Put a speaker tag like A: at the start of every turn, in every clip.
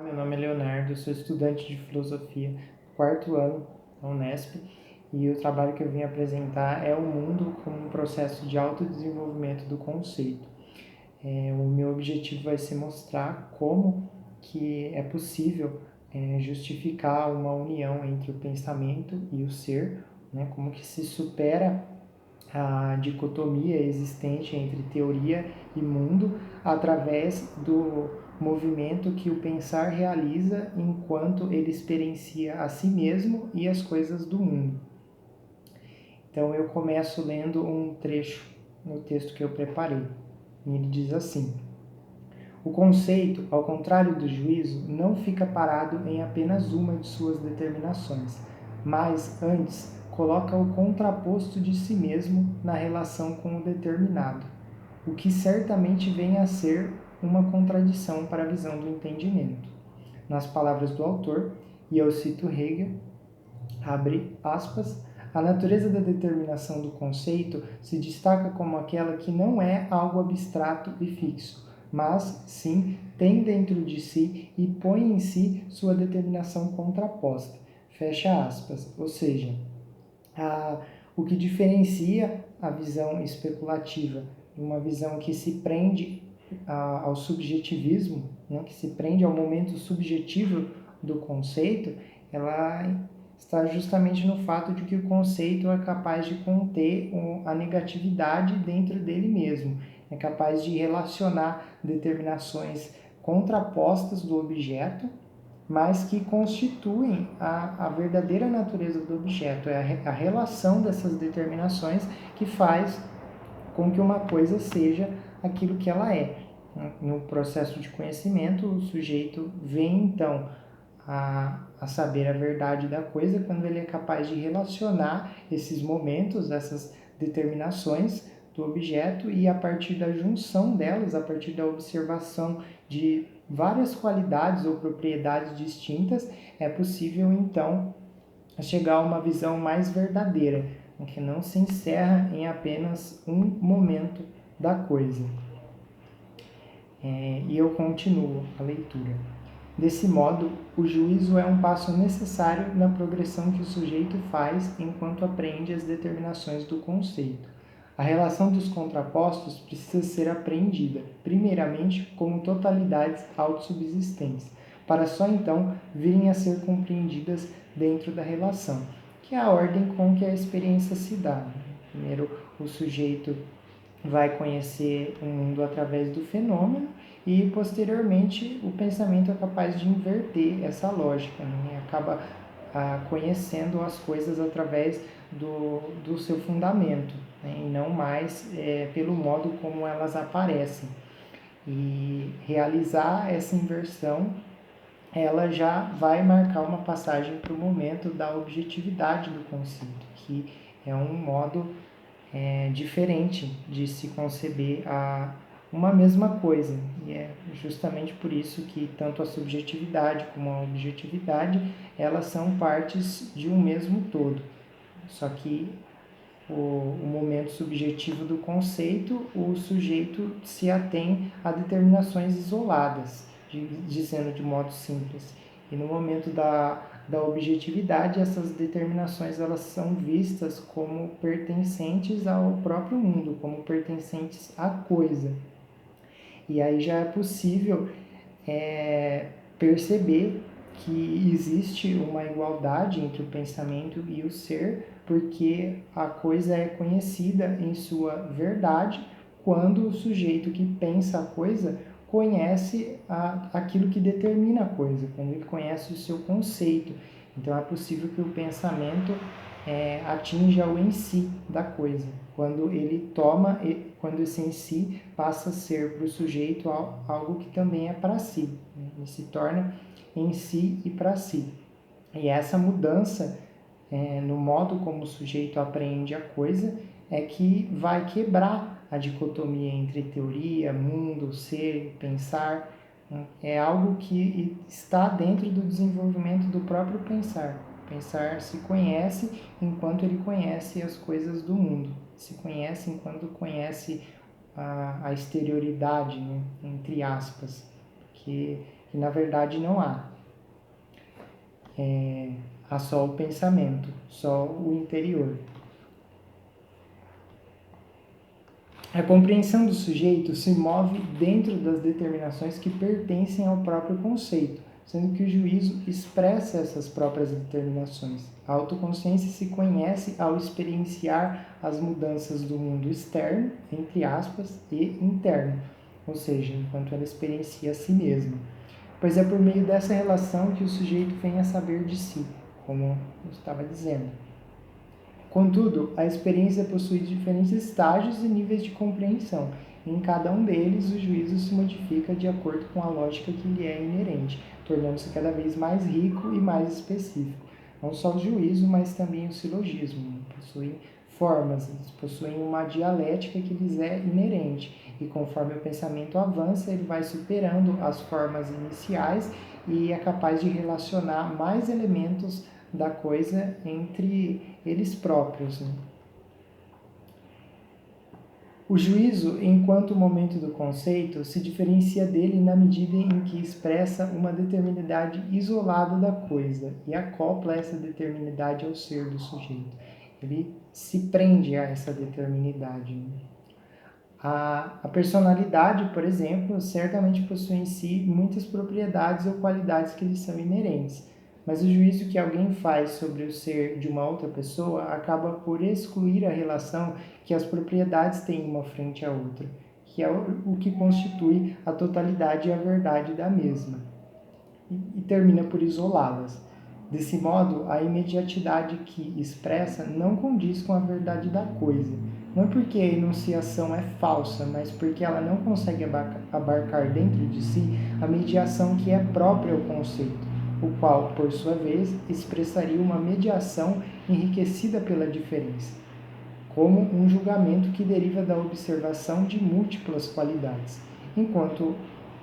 A: Meu nome é Leonardo, sou estudante de filosofia do quarto ano da Unesp e o trabalho que eu vim apresentar é o mundo como um processo de autodesenvolvimento do conceito. O meu objetivo vai ser mostrar como que é possível justificar uma união entre o pensamento e o ser, né? Como que se supera a dicotomia existente entre teoria e mundo através do movimento que o pensar realiza enquanto ele experiencia a si mesmo e as coisas do mundo. Então eu começo lendo um trecho no texto que eu preparei. E ele diz assim: o conceito, ao contrário do juízo, não fica parado em apenas uma de suas determinações, mas antes coloca o contraposto de si mesmo na relação com o determinado, o que certamente vem a ser uma contradição para a visão do entendimento. Nas palavras do autor, e eu cito Hegel, abre aspas, a natureza da determinação do conceito se destaca como aquela que não é algo abstrato e fixo, mas, sim, tem dentro de si e põe em si sua determinação contraposta. Fecha aspas. Ou seja, o que diferencia a visão especulativa de uma visão que se prende ao subjetivismo, né, que se prende ao momento subjetivo do conceito, ela está justamente no fato de que o conceito é capaz de conter a negatividade dentro dele mesmo, é capaz de relacionar determinações contrapostas do objeto, mas que constituem a verdadeira natureza do objeto. É a relação dessas determinações que faz com que uma coisa seja aquilo que ela é. No processo de conhecimento, o sujeito vem então a saber a verdade da coisa quando ele é capaz de relacionar esses momentos, essas determinações do objeto e a partir da junção delas, a partir da observação de várias qualidades ou propriedades distintas, é possível então chegar a uma visão mais verdadeira, que não se encerra em apenas um momento da coisa. E eu continuo a leitura. Desse modo, o juízo é um passo necessário na progressão que o sujeito faz enquanto apreende as determinações do conceito. A relação dos contrapostos precisa ser apreendida, primeiramente, como totalidades autossubsistentes, para só então virem a ser compreendidas dentro da relação, que é a ordem com que a experiência se dá. Primeiro, o sujeito vai conhecer o mundo através do fenômeno e, posteriormente, o pensamento é capaz de inverter essa lógica, né? Acaba conhecendo as coisas através do seu fundamento, né? E não mais pelo modo como elas aparecem. E realizar essa inversão, ela já vai marcar uma passagem para o momento da objetividade do conceito, que é um modo diferente de se conceber uma mesma coisa. E é justamente por isso que tanto a subjetividade como a objetividade, elas são partes de um mesmo todo. Só que o momento subjetivo do conceito, o sujeito se atém a determinações isoladas, dizendo de modo simples. E no momento da objetividade, essas determinações elas são vistas como pertencentes ao próprio mundo, como pertencentes à coisa. E aí já é possível perceber que existe uma igualdade entre o pensamento e o ser, porque a coisa é conhecida em sua verdade quando o sujeito que pensa a coisa conhece aquilo que determina a coisa, quando ele conhece o seu conceito. Então é possível que o pensamento atinja o em si da coisa, quando ele toma, quando esse em si passa a ser para o sujeito algo que também é para si, né? Ele se torna em si e para si. E essa mudança no modo como o sujeito aprende a coisa é que vai quebrar a dicotomia entre teoria, mundo, ser, pensar. É algo que está dentro do desenvolvimento do próprio pensar. O pensar se conhece enquanto ele conhece as coisas do mundo, se conhece enquanto conhece a exterioridade, né? Entre aspas, que e na verdade não há. Há só o pensamento, só o interior. A compreensão do sujeito se move dentro das determinações que pertencem ao próprio conceito, sendo que o juízo expressa essas próprias determinações. A autoconsciência se conhece ao experienciar as mudanças do mundo externo, entre aspas, e interno, ou seja, enquanto ela experiencia a si mesma. Pois é por meio dessa relação que o sujeito vem a saber de si, como eu estava dizendo. Contudo, a experiência possui diferentes estágios e níveis de compreensão. Em cada um deles, o juízo se modifica de acordo com a lógica que lhe é inerente, tornando-se cada vez mais rico e mais específico. Não só o juízo, mas também o silogismo. Possuem formas, eles possuem uma dialética que lhes é inerente. E conforme o pensamento avança, ele vai superando as formas iniciais e é capaz de relacionar mais elementos da coisa entre eles próprios. Né? O juízo, enquanto momento do conceito, se diferencia dele na medida em que expressa uma determinidade isolada da coisa e acopla essa determinidade ao ser do sujeito. Ele se prende a essa determinidade. Né? A personalidade, por exemplo, certamente possui em si muitas propriedades ou qualidades que lhe são inerentes. Mas o juízo que alguém faz sobre o ser de uma outra pessoa acaba por excluir a relação que as propriedades têm uma frente à outra, que é o que constitui a totalidade e a verdade da mesma, e termina por isolá-las. Desse modo, a imediatidade que expressa não condiz com a verdade da coisa. Não porque a enunciação é falsa, mas porque ela não consegue abarcar dentro de si a mediação que é própria ao conceito, o qual, por sua vez, expressaria uma mediação enriquecida pela diferença, como um julgamento que deriva da observação de múltiplas qualidades, enquanto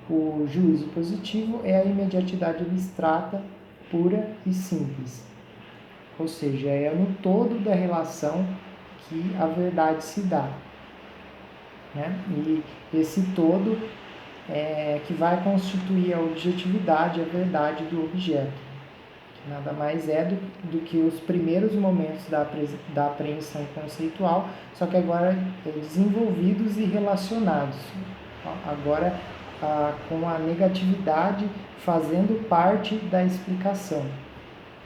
A: o juízo positivo é a imediatidade abstrata, pura e simples, ou seja, é no todo da relação que a verdade se dá. Né? E esse todo é que vai constituir a objetividade, a verdade do objeto, que nada mais é do que os primeiros momentos da apreensão conceitual, só que agora desenvolvidos e relacionados. Agora, com a negatividade fazendo parte da explicação,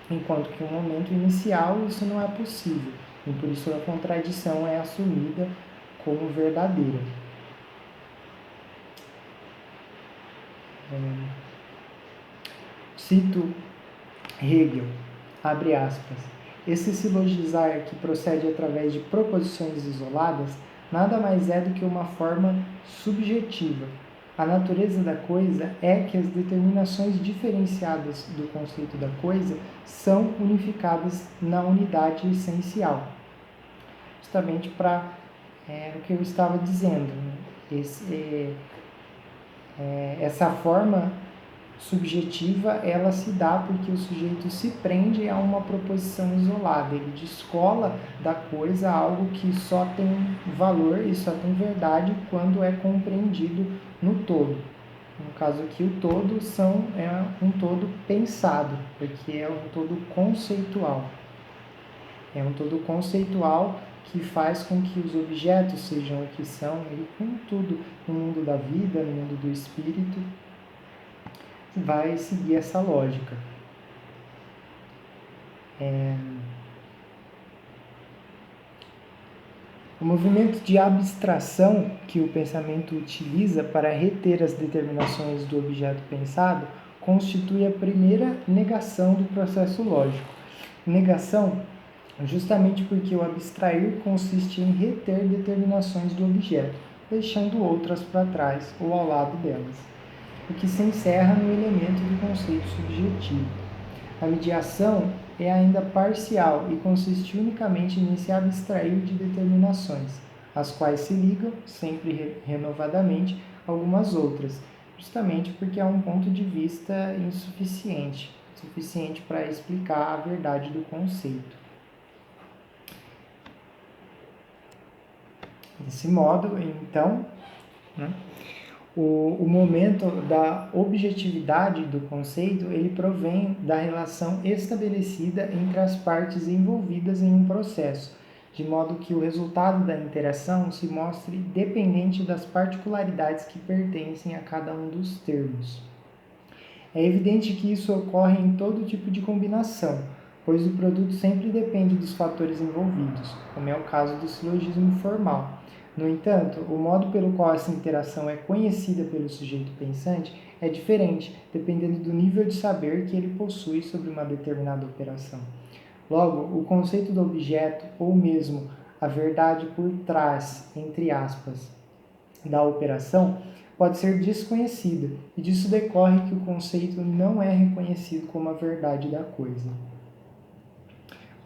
A: enquanto que no momento inicial isso não é possível, e por isso a contradição é assumida como verdadeira. Cito Hegel, abre aspas, esse silogizar que procede através de proposições isoladas nada mais é do que uma forma subjetiva. A natureza da coisa é que as determinações diferenciadas do conceito da coisa são unificadas na unidade essencial. Justamente para o que eu estava dizendo. Essa forma subjetiva, ela se dá porque o sujeito se prende a uma proposição isolada, ele descola da coisa algo que só tem valor e só tem verdade quando é compreendido no todo. No caso aqui, o todo é um todo pensado, porque é um todo conceitual. É um todo conceitual que faz com que os objetos sejam o que são, e com tudo no mundo da vida, no mundo do espírito, vai seguir essa lógica. O movimento de abstração que o pensamento utiliza para reter as determinações do objeto pensado constitui a primeira negação do processo lógico. Negação justamente porque o abstrair consiste em reter determinações do objeto, deixando outras para trás ou ao lado delas, o que se encerra no elemento do conceito subjetivo. A mediação é ainda parcial e consiste unicamente em se abstrair de determinações, às quais se ligam, sempre renovadamente, algumas outras, justamente porque é um ponto de vista insuficiente, suficiente para explicar a verdade do conceito. Desse modo, então, O momento da objetividade do conceito, ele provém da relação estabelecida entre as partes envolvidas em um processo, de modo que o resultado da interação se mostre dependente das particularidades que pertencem a cada um dos termos. É evidente que isso ocorre em todo tipo de combinação, pois o produto sempre depende dos fatores envolvidos, como é o caso do silogismo formal. No entanto, o modo pelo qual essa interação é conhecida pelo sujeito pensante é diferente, dependendo do nível de saber que ele possui sobre uma determinada operação. Logo, o conceito do objeto, ou mesmo a verdade por trás, entre aspas, da operação, pode ser desconhecida, e disso decorre que o conceito não é reconhecido como a verdade da coisa.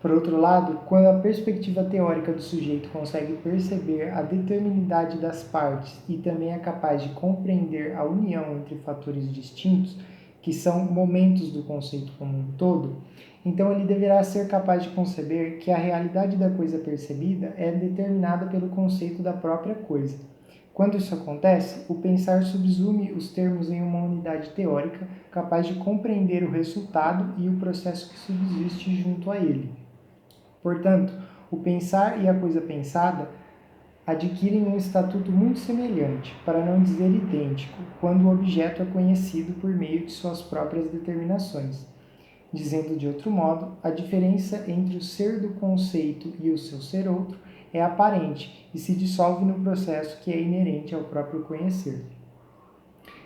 A: Por outro lado, quando a perspectiva teórica do sujeito consegue perceber a determinidade das partes e também é capaz de compreender a união entre fatores distintos, que são momentos do conceito como um todo, então ele deverá ser capaz de conceber que a realidade da coisa percebida é determinada pelo conceito da própria coisa. Quando isso acontece, o pensar subsume os termos em uma unidade teórica capaz de compreender o resultado e o processo que subsiste junto a ele. Portanto, o pensar e a coisa pensada adquirem um estatuto muito semelhante, para não dizer idêntico, quando o objeto é conhecido por meio de suas próprias determinações. Dizendo de outro modo, a diferença entre o ser do conceito e o seu ser outro é aparente e se dissolve no processo que é inerente ao próprio conhecer.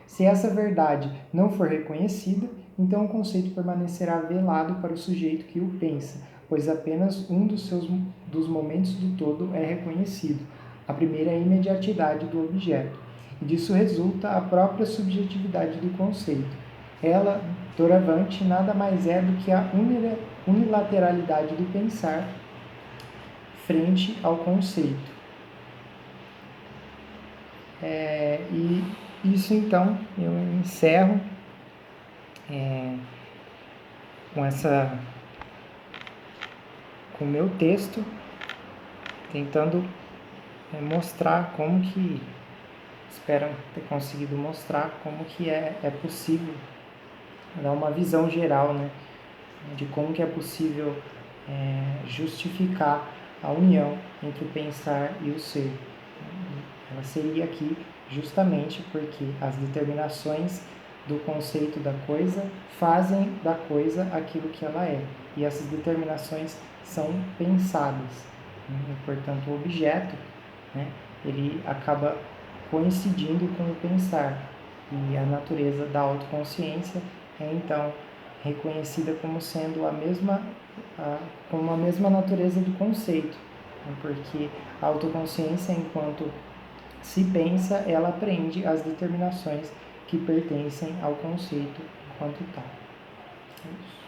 A: Se essa verdade não for reconhecida, então o conceito permanecerá velado para o sujeito que o pensa, pois apenas um dos momentos do todo é reconhecido, a primeira é a imediatidade do objeto, e disso resulta a própria subjetividade do conceito. Ela, doravante, nada mais é do que a unilateralidade do pensar frente ao conceito. E isso, então, eu encerro com o meu texto, tentando mostrar como que, espero ter conseguido mostrar como que é possível dar uma visão geral, né, de como que é possível justificar a união entre o pensar e o ser. Ela seria aqui justamente porque as determinações do conceito da coisa fazem da coisa aquilo que ela é. E essas determinações são pensadas. E, portanto, o objeto, né, ele acaba coincidindo com o pensar. E a natureza da autoconsciência é, então, reconhecida como sendo como a mesma natureza do conceito. Porque a autoconsciência, enquanto se pensa, ela apreende as determinações que pertencem ao conceito enquanto tal. É isso.